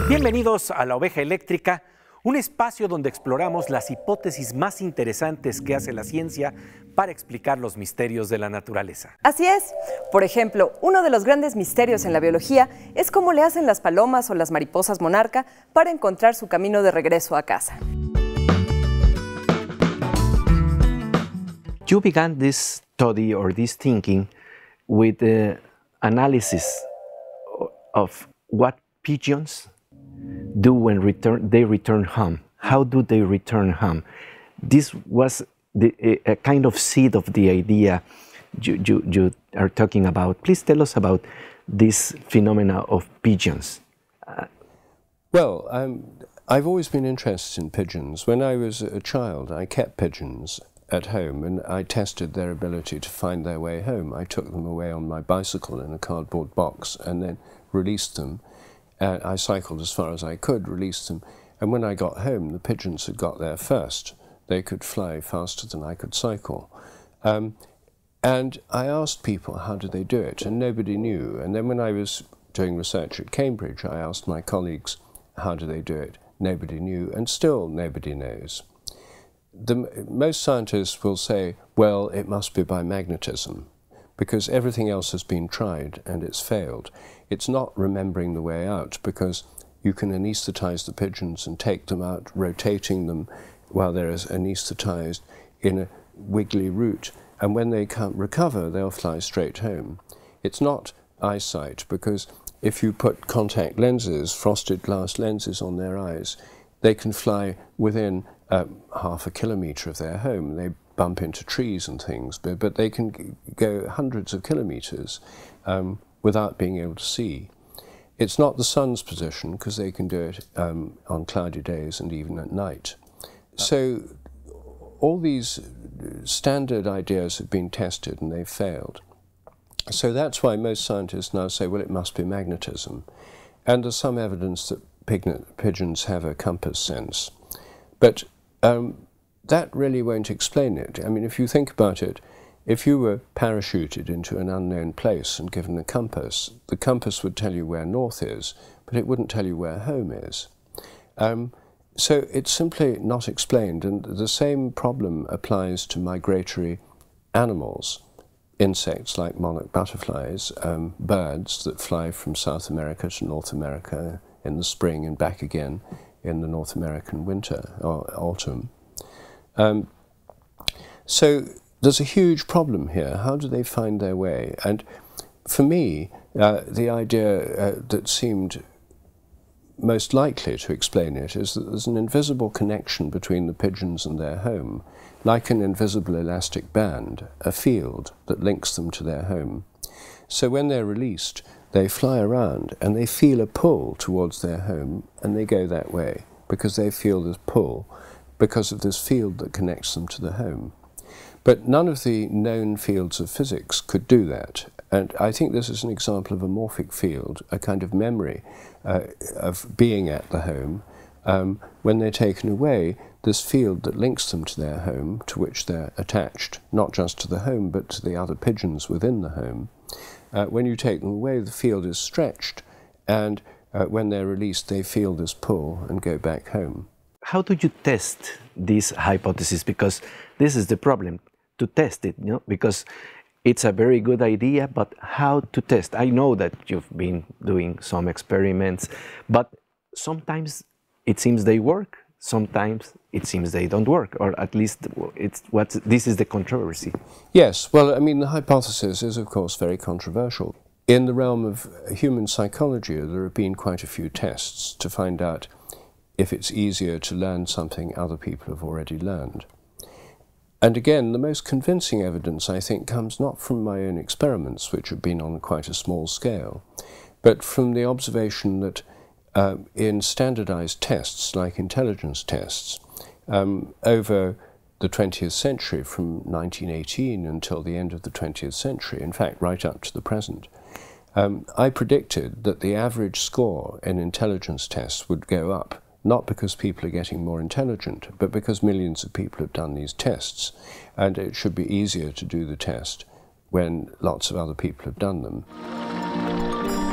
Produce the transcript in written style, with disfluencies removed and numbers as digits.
Bienvenidos a La Oveja Eléctrica, un espacio donde exploramos las hipótesis más interesantes que hace la ciencia para explicar los misterios de la naturaleza. Así es. Por ejemplo, uno de los grandes misterios en la biología es cómo le hacen las palomas o las mariposas monarca para encontrar su camino de regreso a casa. You began this study or this thinking with the analysis of what pigeons do when they return home. How do they return home? This was a kind of seed of the idea you are talking about. Please tell us about this phenomena of pigeons. Well, I've always been interested in pigeons. When I was a child, I kept pigeons at home and I tested their ability to find their way home. I took them away on my bicycle in a cardboard box and then released them. I cycled as far as I could, released them, and when I got home, the pigeons had got there first. They could fly faster than I could cycle. And I asked people how did they do it, and nobody knew. And then when I was doing research at Cambridge, I asked my colleagues how do they do it. Nobody knew, and still nobody knows. Most scientists will say, well, it must be by magnetism, because everything else has been tried and it's failed. It's not remembering the way out, because you can anesthetize the pigeons and take them out, rotating them while they're anesthetized in a wiggly route. And when they can't recover, they'll fly straight home. It's not eyesight, because if you put contact lenses, frosted glass lenses on their eyes, they can fly within half a kilometre of their home. They bump into trees and things, but they can go hundreds of kilometres without being able to see. It's not the sun's position, because they can do it on cloudy days and even at night. So all these standard ideas have been tested and they've failed. So that's why most scientists now say, well, it must be magnetism. And there's some evidence that pigeons have a compass sense. But that really won't explain it. I mean, if you think about it, if you were parachuted into an unknown place and given a compass, the compass would tell you where north is, but it wouldn't tell you where home is. So it's simply not explained, and the same problem applies to migratory animals, insects like monarch butterflies, birds that fly from South America to North America in the spring and back again in the North American winter or autumn. So there's a huge problem here. How do they find their way? And for me, the idea that seemed most likely to explain it is that there's an invisible connection between the pigeons and their home, like an invisible elastic band, a field that links them to their home. So when they're released, they fly around and they feel a pull towards their home and they go that way because they feel this pull because of this field that connects them to the home. But none of the known fields of physics could do that. And I think this is an example of a morphic field, a kind of memory of being at the home. When they're taken away, this field that links them to their home, to which they're attached, not just to the home, but to the other pigeons within the home. When you take them away, the field is stretched, and when they're released, they feel this pull and go back home. How do you test this hypothesis? Because this is the problem, to test it, you know, because it's a very good idea, but how to test? I know that you've been doing some experiments, but sometimes it seems they work, sometimes it seems they don't work, or at least this is the controversy. Yes, well, I mean, the hypothesis is, of course, very controversial. In the realm of human psychology, there have been quite a few tests to find out if it's easier to learn something other people have already learned. And again, the most convincing evidence, I think, comes not from my own experiments, which have been on quite a small scale, but from the observation that in standardized tests, like intelligence tests, over the 20th century, from 1918 until the end of the 20th century, in fact, right up to the present, I predicted that the average score in intelligence tests would go up, not because people are getting more intelligent, but because millions of people have done these tests, and it should be easier to do the test when lots of other people have done them.